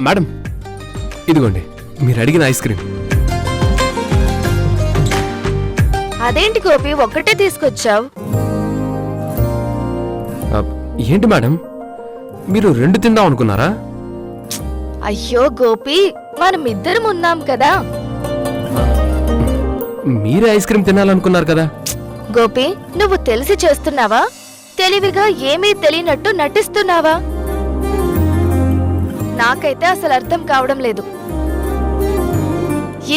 Madam, ఇదిగోండి మీరు అడిగిన ఐస్ క్రీమ్. అదేంటి గోపి ఒక్కటే తీసుకొచ్చావు? ఏంటి మేడం, మీరు 2 తిందాం అనుకున్నారా? అయ్యో గోపి, మనం ఇద్దరం ఉన్నాం కదా. మీరే ఐస్ క్రీమ్ తినాలనుకున్నారు కదా. గోపి, నువ్వు తెలిసి చేస్తున్నావా, తెలివిగా ఏమీ తెలియనట్టు నటిస్తున్నావా? నాకైతే అసలు అర్థం కావడం లేదు.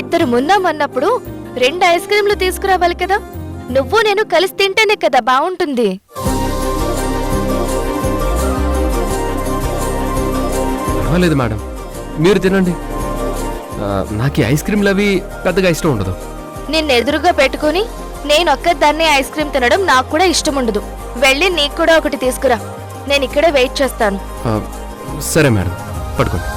ఇద్దరు మున్నామన్నప్పుడు 2 ఐస్ క్రీంలు తీసుకురావాలి కదా. నువ్వు నేను కలిసి తింటేనే కదా బాగుంటుంది. పర్వాలేదు మేడం, మీరు తినండి. నాకు ఈ ఐస్ క్రీమ్లు అవి పెద్దగా ఇష్టం ఉండదు. నిన్ను ఎదురుగా పెట్టుకుని నేనొక్కదాన్నే ఐస్ క్రీం తినడం నాకు కూడా ఇష్టం ఉండదు. వెళ్ళి నీకు కూడా ఒకటి తీసుకురా, నేను ఇక్కడే వెయిట్ చేస్తాను. సరే మేడం, పట్టుకోండి.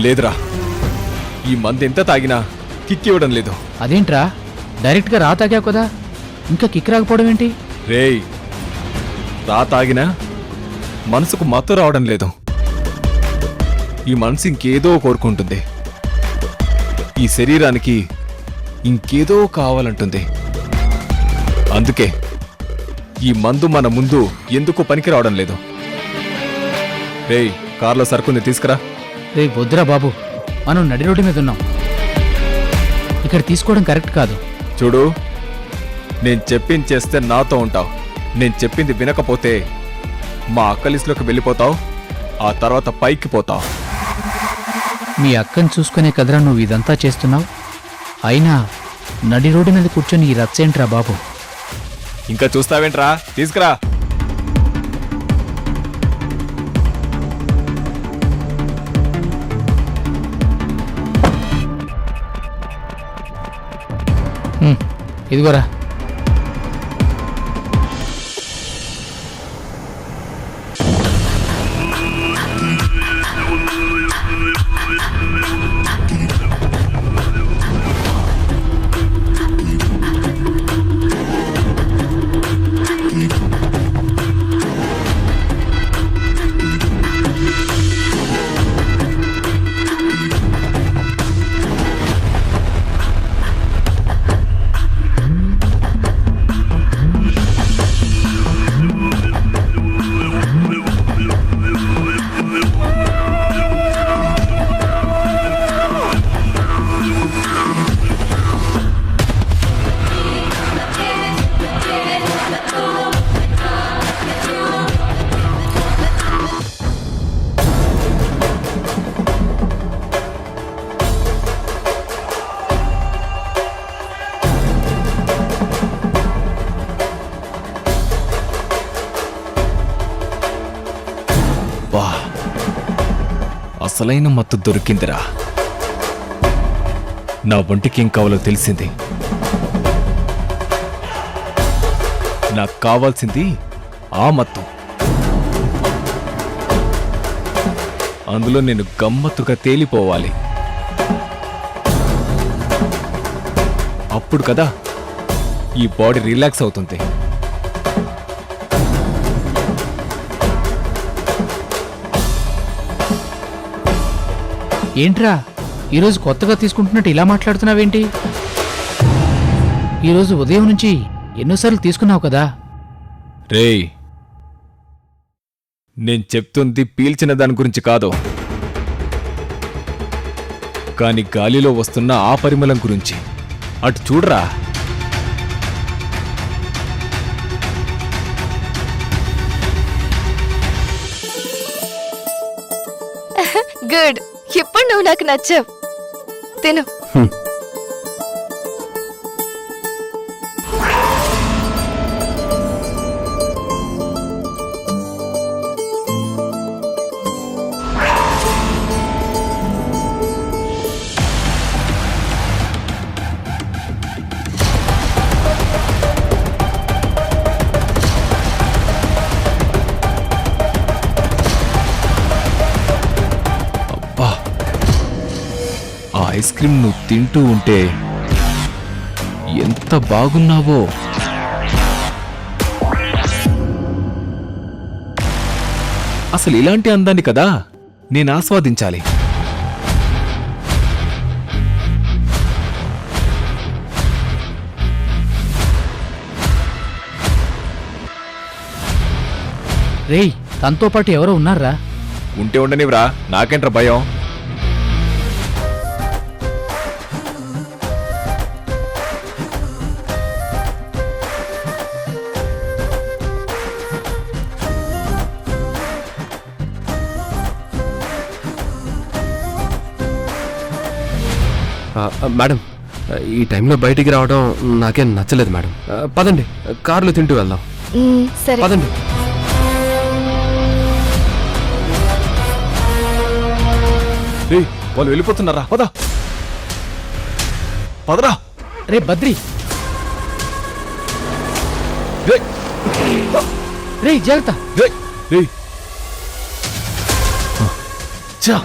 లేదురా, ఈ మందు ఎంత తాగినా కిక్ ఇవ్వడం లేదు. అదేంట్రా, డైరెక్ట్గా రా తాగావు కదా, ఇంకా కిక్ రాకపోవడం ఏంటి? రేయ్, రా తాగినా మనసుకు మత్తు రావడం లేదు. ఈ మనసు ఇంకేదో కోరుకుంటుంది, ఈ శరీరానికి ఇంకేదో కావాలంటుంది. అందుకే ఈ మందు మన ముందు ఎందుకు పనికి రావడం లేదు. రేయ్, కార్లో సరుకుంది తీసుకురా. రే వద్దురా బాబు, మనం నడి రోడ్డు మీద ఉన్నాం, ఇక్కడ తీసుకోవడం కరెక్ట్ కాదు. చూడు, నేను చెప్పింది చేస్తే నాతో ఉంటావు, నేను చెప్పింది వినకపోతే మా అక్క లిస్టులోకి వెళ్ళిపోతావు, ఆ తర్వాత పైకి పోతావు. మీ అక్కని చూసుకునే కదరా నువ్వు ఇదంతా చేస్తున్నావు. అయినా నడి రోడ్డు మీద కూర్చొని ఈ రచ్చేంట్రా బాబు. ఇంకా చూస్తావేంట్రా, తీసుకురా. ఇదిగోరా. అసలైన మత్తు దొరికిందిరా. నా ఒంటికి ఏం కావాలో తెలిసింది. నాకు కావాల్సింది ఆ మత్తు. అందులో నేను గమ్మత్తుగా తేలిపోవాలి. అప్పుడు కదా ఈ బాడీ రిలాక్స్ అవుతుంది. ఏంట్రా, ఈరోజు కొత్తగా తీసుకుంటున్నట్టు ఇలా మాట్లాడుతున్నావేంటి? ఈరోజు ఉదయం నుంచి ఎన్నోసార్లు తీసుకున్నావు కదా. రేయ్, నేను చెప్తుంది పీల్చిన దాని గురించి కాదు, కాని గాలిలో వస్తున్న ఆ పరిమళం గురించి. అటు చూడరా. గుడ్, ఇప్పుడు నువ్వు నాకు నచ్చావు. తిను. ఐస్ క్రీమ్ నువ్వు తింటూ ఉంటే ఎంత బాగున్నావో. అసలు ఇలాంటి అందాన్ని కదా నేను ఆస్వాదించాలి. రేయ్, తనతో పాటు ఎవరో ఉన్నారా? ఉంటే ఉండనివ్రా, నాకేంట్రా భయం. మేడం, ఈ టైంలో బయటికి రావడం నాకేం నచ్చలేదు మేడం. పదండి, కార్లో తింటూ వెళ్దాం. సరే. పదండి. రేయ్, వాళ్ళు వెళ్ళిపోతున్నారా? పద పదరా. రే బద్రి, రేయ్, రే జాగ్రత్త. రేయ్, రేయ్. ఛా!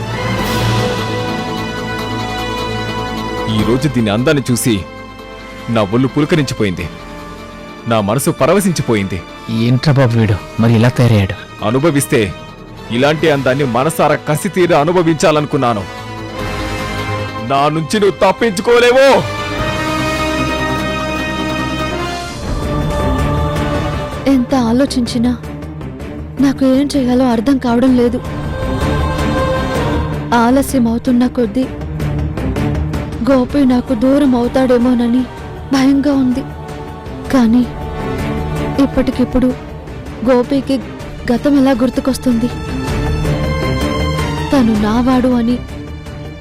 ఈరోజు దీని అందాన్ని చూసి నా ఒళ్ళు పులకరించిపోయింది, నా మనసు పరవశించిపోయింది. ఏంట్రా బాబు వీడు మరి ఇలా తయారయ్యాడు? అనుభవిస్తే ఇలాంటి అందాన్ని మనసారా కసి తీర అనుభవించాలనుకున్నాను. నా నుంచి నువ్వు తప్పించుకోలేవో. ఎంత ఆలోచించినా నాకు ఏం చేయాలో అర్థం కావడం లేదు. ఆలస్యం అవుతున్న కొద్దీ గోపి నాకు దూరం అవుతాడేమోనని భయంగా ఉంది. కానీ ఇప్పటికిప్పుడు గోపికి గతం ఎలా గుర్తుకొస్తుంది? తను నావాడు అని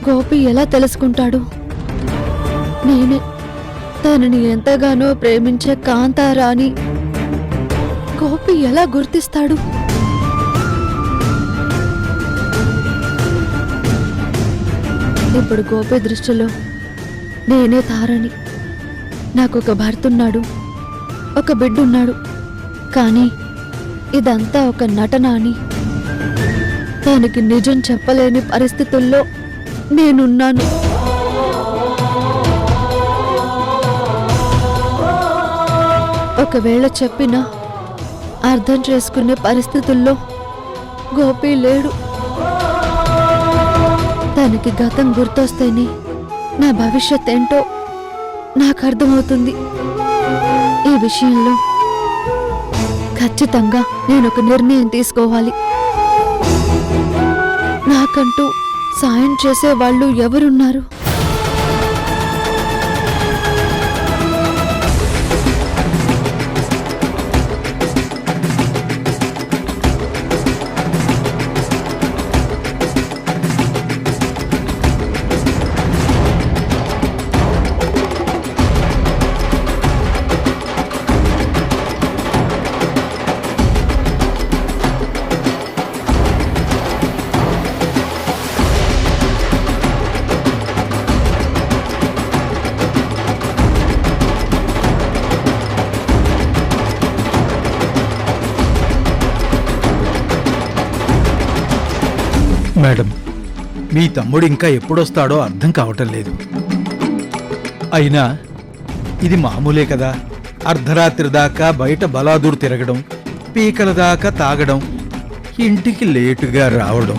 గోపి ఎలా తెలుసుకుంటాడు? నేనే తనని ఎంతగానో ప్రేమించే కాంతారా అని గోపి ఎలా గుర్తిస్తాడు? ఇప్పుడు గోపి దృష్టిలో నేనే తారని. నాకొక భర్తున్నాడు, ఒక బిడ్డున్నాడు. కానీ ఇదంతా ఒక నటన అని తనకి నిజం చెప్పలేని పరిస్థితుల్లో నేనున్నాను. ఒకవేళ చెప్పినా అర్థం చేసుకునే పరిస్థితుల్లో గోపి లేడు. తనకి గతం గుర్తొస్తేనే నా భవిష్యత్ ఏంటో నాకు అర్థమవుతుంది. ఈ విషయంలో ఖచ్చితంగా నేను ఒక నిర్ణయం తీసుకోవాలి. నాకంటూ సాయం చేసే వాళ్ళు ఎవరున్నారు? మేడం, మీ తమ్ముడు ఇంకా ఎప్పుడొస్తాడో అర్థం కావటం లేదు. అయినా ఇది మామూలే కదా. అర్ధరాత్రి దాకా బయట బలాదూరు తిరగడం, పీకల దాకా తాగడం, ఇంటికి లేటుగా రావడం.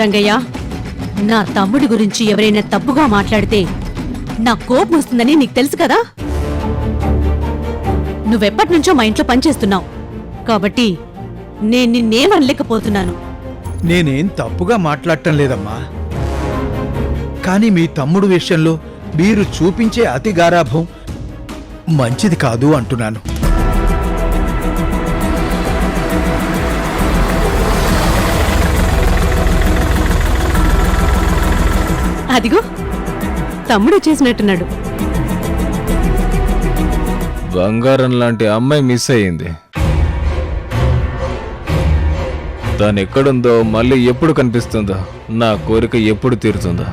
రంగయ్య, నా తమ్ముడి గురించి ఎవరైనా తప్పుగా మాట్లాడితే నా కోపం వస్తుందని నీకు తెలుసు కదా. నువ్వెప్పటినుంచో మా ఇంట్లో పనిచేస్తున్నావు కాబట్టి నేను నిన్నేమనలేకపోతున్నాను. నేనేం తప్పుగా మాట్లాడటం లేదమ్మా. కానీ మీ తమ్ముడు విషయంలో మీరు చూపించే అతి గారాభం మంచిది కాదు అంటున్నాను. అదిగో తమ్ముడు చేసినట్టున్నాడు. బంగారం లాంటి అమ్మాయి మిస్ అయ్యింది. తను ఎక్కడుందో, మళ్ళీ ఎప్పుడు కనిపిస్తుందో, నా కోరిక ఎప్పుడు తీరుతుందో.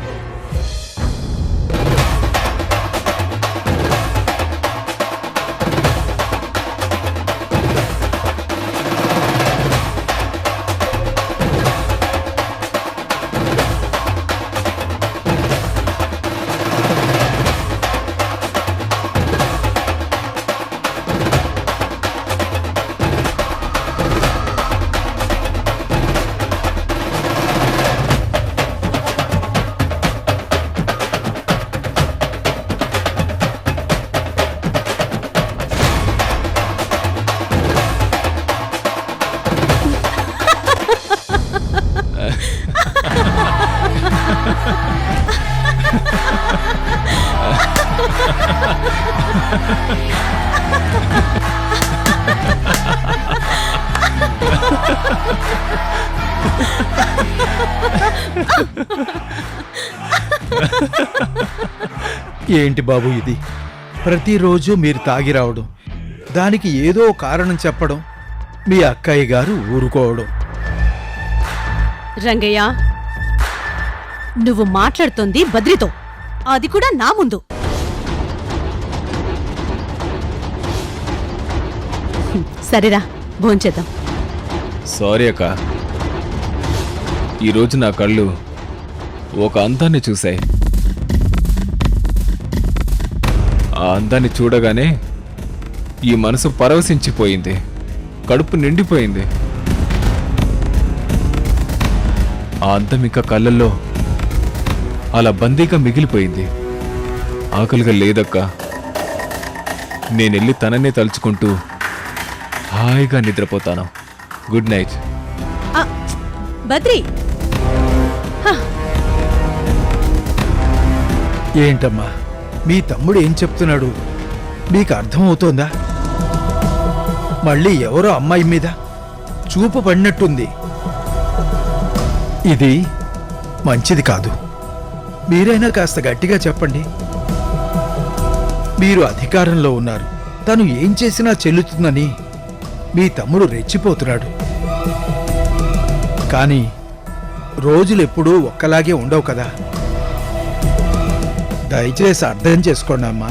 ఏంటి బాబు ఇది? ప్రతిరోజు మీరు తాగి రావడం, దానికి ఏదో కారణం చెప్పడం, మీ అక్కయ్య గారు ఊరుకోవడం. రంగయ్య, నువ్వు మాట్లాడుతోంది బద్రితో, అది కూడా నా ముందు. సరేరా, భోంచేద్దాం. సారీ అక్క, ఈరోజు నా కళ్ళు ఒక అందాన్ని చూశాయి. ఆ అందాన్ని చూడగానే ఈ మనసు పరవశించిపోయింది, కడుపు నిండిపోయింది. ఆ అందం ఇంకా కళ్ళల్లో అలా బందీగా మిగిలిపోయింది. ఆకలిగా లేదక్క. నేనెళ్ళి తననే తలుచుకుంటూ హాయిగా నిద్రపోతాను. Good night. ఆ, బద్రి, ఏంటమ్మా, మీ తమ్ముడు ఏం చెప్తున్నాడు మీకు అర్థమవుతోందా? మళ్ళీ ఎవరో అమ్మాయి మీద చూపు పడినట్టుంది. ఇది మంచిది కాదు. మీరైనా కాస్త గట్టిగా చెప్పండి. మీరు అధికారంలో ఉన్నారు, తను ఏం చేసినా చెల్లుతుందని మీ తమ్ముడు రెచ్చిపోతున్నాడు. కానీ రోజులెప్పుడూ ఒక్కలాగే ఉండవు కదా. దయచేసి అర్థం చేసుకోండి అమ్మా.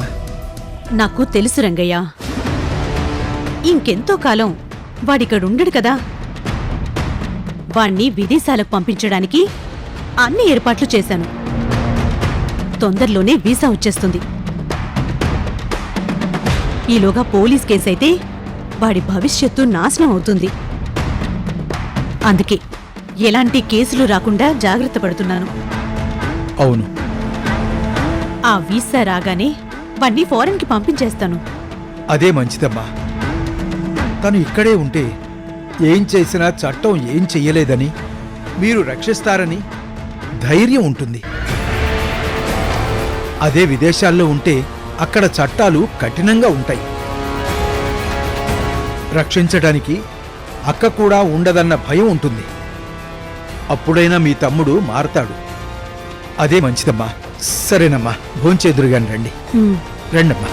నాకు తెలుసు రంగయ్య, ఇంకెంతో కాలం వాడిక్కడుండడు కదా. వాణ్ణి విదేశాలకు పంపించడానికి అన్ని ఏర్పాట్లు చేశాను. తొందరలోనే వీసా వచ్చేస్తుంది. ఈలోగా పోలీస్ కేసైతే వాడి భవిష్యత్తు నాశనం అవుతుంది. అందుకే ఎలాంటి కేసులు రాకుండా జాగ్రత్త పడుతున్నాను. అవును, ఆ వీసా రాగానే వాణ్ణి ఫారెన్కి పంపించేస్తాను. అదే మంచిదమ్మా. తను ఇక్కడే ఉంటే ఏం చేసినా చట్టం ఏం చెయ్యలేదని, మీరు రక్షిస్తారని ధైర్యం ఉంటుంది. అదే విదేశాల్లో ఉంటే అక్కడ చట్టాలు కఠినంగా ఉంటాయి. రక్షించడానికి అక్క కూడా ఉండదన్న భయం ఉంటుంది. అప్పుడైనా మీ తమ్ముడు మారతాడు. అదే మంచిదమ్మా. సరేనమ్మా, భోంచేదురుగాని రండి. రండమ్మా.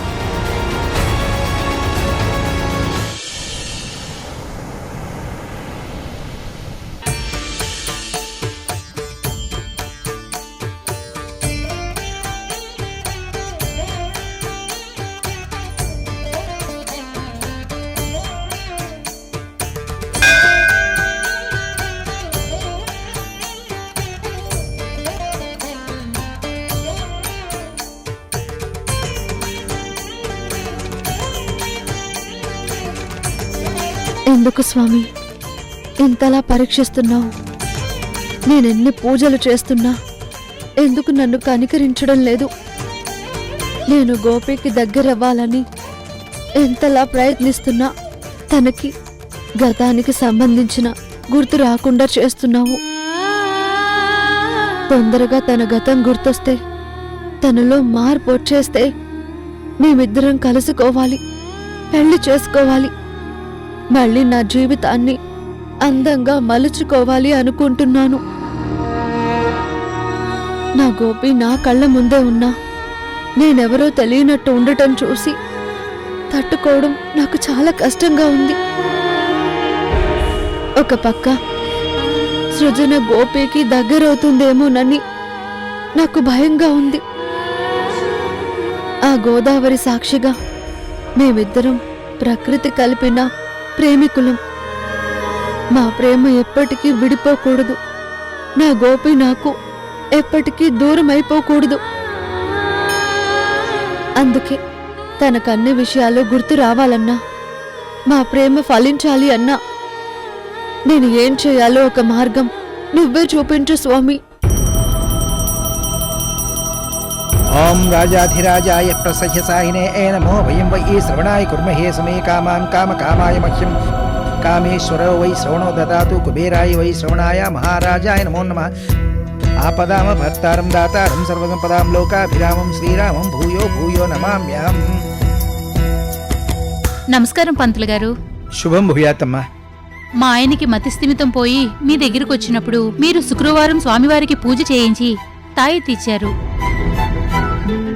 ఎందుకు స్వామి ఇంతలా పరీక్షిస్తున్నావు? నేనెన్ని పూజలు చేస్తున్నా ఎందుకు నన్ను కనికరించడం లేదు? నేను గోపికి దగ్గరవ్వాలని ఎంతలా ప్రయత్నిస్తున్నా తనకి గతానికి సంబంధించిన గుర్తు రాకుండా చేస్తున్నావు. తొందరగా తన గతం గుర్తొస్తే, తనలో మార్పు వచ్చేస్తే మేమిద్దరం కలుసుకోవాలి, పెళ్లి చేసుకోవాలి, మళ్ళీ నా జీవితాన్ని అందంగా మలుచుకోవాలి అనుకుంటున్నాను. నా గోపి నా కళ్ళ ముందే ఉన్నా నేనెవరో తెలియనట్టు ఉండటం చూసి తట్టుకోవడం నాకు చాలా కష్టంగా ఉంది. ఒక పక్క సృజన గోపికి దగ్గరవుతుందేమోనని నాకు భయంగా ఉంది. ఆ గోదావరి సాక్షిగా మేమిద్దరం ప్రకృతి కలిపిన ప్రేమికులం. మా ప్రేమ ఎప్పటికీ విడిపోకూడదు. నా గోపి నాకు ఎప్పటికీ దూరం అయిపోకూడదు. అందుకే తనకన్ని విషయాలు గుర్తు రావాలన్నా, మా ప్రేమ ఫలించాలి అన్నా నేను ఏం చేయాలో ఒక మార్గం నువ్వే చూపించు స్వామి. ఓం రాజాధిరాజాయ ప్రసహ్యసాయినే నమో వయం వై శ్రవణాయ కుర్మహే సమే కామాన్ కామకామాయ మహ్యం కామేశ్వరో వై శ్రవణో దదాతు కుబేరాయ వై శ్రవణాయ మహారాజాయ నమో నమః. ఆపదామ భర్తారం దాతారం సర్వసంపదాం లోకాభిరామం శ్రీరామం భూయో భూయో నమామ్యహం. నమస్కారం పంతులు గారు. శుభం భూయాతమ్మా. మా ఆయనకి మతిస్థిమితం పోయి మీ దగ్గరకు వచ్చినప్పుడు మీరు శుక్రవారం స్వామివారికి పూజ చేయించి తాయెత్తిచ్చారు.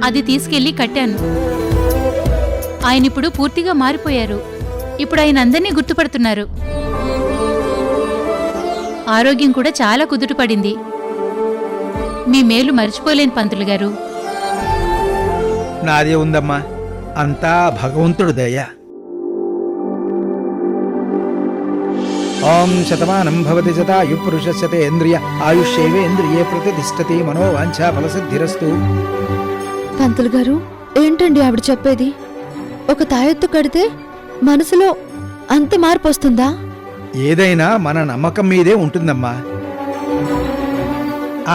అది తీసుకెళ్లి కట్టాను. ఆయనిప్పుడు పూర్తిగా మారిపోయారు. ఇప్పుడు ఆయన అందరినీ గుర్తుపడుతున్నారు. ఆరోగ్యం కూడా చాలా కుదుటపడింది. మీ మేలు మర్చిపోలేని పంతులు గారు. నాదే ఉందమ్మా, అంతా భగవంతుడు దయ. ఓం శతమానం భవతి శతాయు పురుషస్యతేంద్రియ ఆయుష్యేవేంద్రియే ప్రతిష్టతి మనోవాంఛా ఫలసిద్ధిరస్తు. పంతులు గారు, ఏంటండి ఆవిడ చెప్పేది? ఒక తాయెత్తు కడితే మనసులో అంత మార్పు వస్తుందా? ఏదైనా మన నమ్మకం మీదే ఉంటుందమ్మా.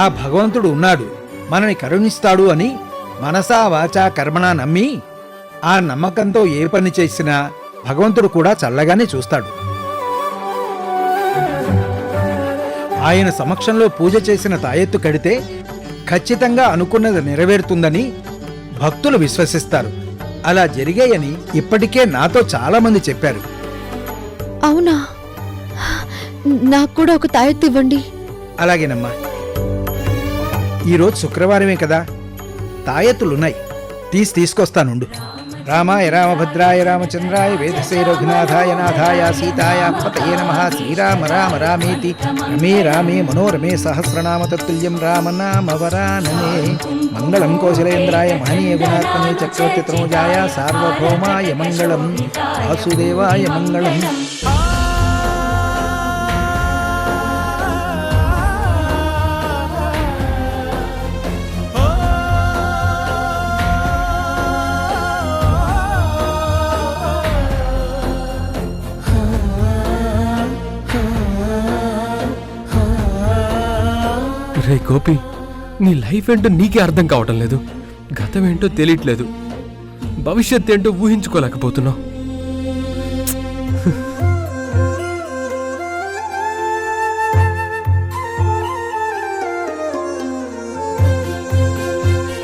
ఆ భగవంతుడు ఉన్నాడు, మనని కరుణిస్తాడు అని మనసా వాచా కర్మణా నమ్మి ఆ నమ్మకంతో ఏ పని చేసినా భగవంతుడు కూడా చల్లగానే చూస్తాడు. ఆయన సమక్షంలో పూజ చేసిన తాయెత్తు కడితే ఖచ్చితంగా అనుకున్నది నెరవేరుతుందని భక్తులు విశ్వసిస్తారు. అలా జరిగాయని ఇప్పటికే నాతో చాలా మంది చెప్పారు. అవునా? నాకు కూడా ఒక తాయెత్తు ఇవ్వండి. అలాగేనమ్మా. ఈరోజు శుక్రవారమే కదా, తాయెత్తులున్నాయి, తీసుకొస్తానుండు. రామాయ రామభద్రాయ రామచంద్రాయ వేధసే రఘునాథాయ నాథాయ సీతాయ పతయే నమః. శ్రీరామ రామ రామేతి రమే రామే మనోరమే సహస్రనామ తత్తుల్యం రామనామవరాననే. మంగళం కౌశలేంద్రాయ మహనీయ గుణాత్మనే చక్రవర్తి తనూజాయ సార్వభౌమాయ మంగళం వాసుదేవాయ మంగళం. రే గోపి, నీ లైఫ్ ఏంటో నీకే అర్థం కావటం లేదు. గతం ఏంటో తెలియట్లేదు. భవిష్యత్ ఏంటో ఊహించుకోలేకపోతున్నావు.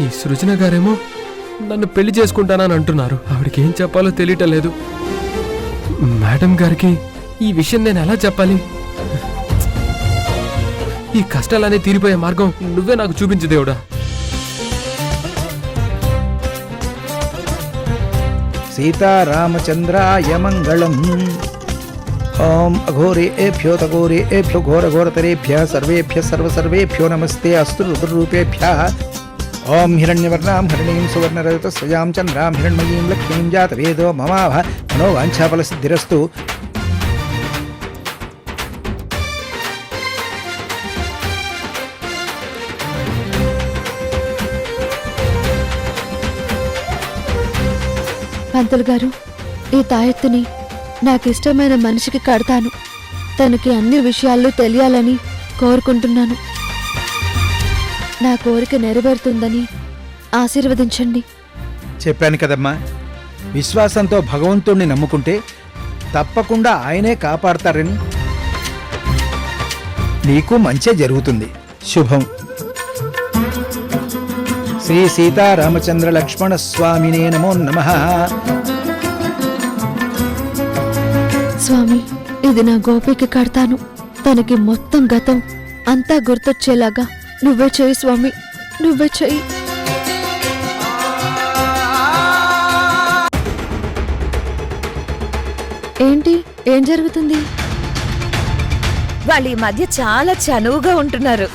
ఈ సృజన గారేమో నన్ను పెళ్లి చేసుకుంటానని అంటున్నారు. ఆవిడకి ఏం చెప్పాలో తెలియటం లేదు. మేడం గారికి ఈ విషయం నేను ఎలా చెప్పాలి? ఈ కష్టాలనే తీరిపోయే మార్గం నువ్వే నాకు చూపించు దేవుడా. సీతారామచంద్రాయ మంగళం. ఓం అఘోరేభ్యో తఘోరేభ్యో ఘోరఘోరతరేభ్యః సర్వేభ్యః సర్వసర్వేభ్యో నమస్తే అస్తు రుద్రరూపేభ్యః. ఓం హిరణ్యవర్ణాం హరిణీం సువర్ణరజతస్రజాం చంద్రాం హిరణ్మయీం లక్ష్మీం జాతవేదో మమాభ మనోవాంఛాఫలసిద్ధిరస్తు. పంతులు గారు, ఈ తాయెత్తుని నాకిష్టమైన మనిషికి కడతాను. తనకి అన్ని విషయాల్లో తెలియాలని కోరుకుంటున్నాను. నా కోరిక నెరవేరుతుందని ఆశీర్వదించండి. చెప్పాను కదమ్మా, విశ్వాసంతో భగవంతుణ్ణి నమ్ముకుంటే తప్పకుండా ఆయనే కాపాడతారని. నీకు మంచే జరుగుతుంది. శుభం. శ్రీ సీతారామచంద్ర లక్ష్మణ స్వామినే నమో నమః. స్వామి, ఇది నా గోపికి కడతాను. తనకి మొత్తం గతం అంతా గుర్తొచ్చేలాగా నువ్వే చెయ్యి స్వామి, నువ్వే చెయ్యి. ఏంటి, ఏం జరుగుతుంది? వాళ్ళు ఈ మధ్య చాలా చనువుగా ఉంటున్నారు.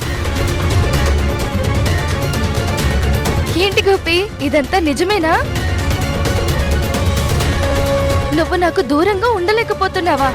ఏంటి గోపి, ఇదంతా నిజమేనా? నువ్వు నాకు దూరంగా ఉండలేకపోతున్నావా?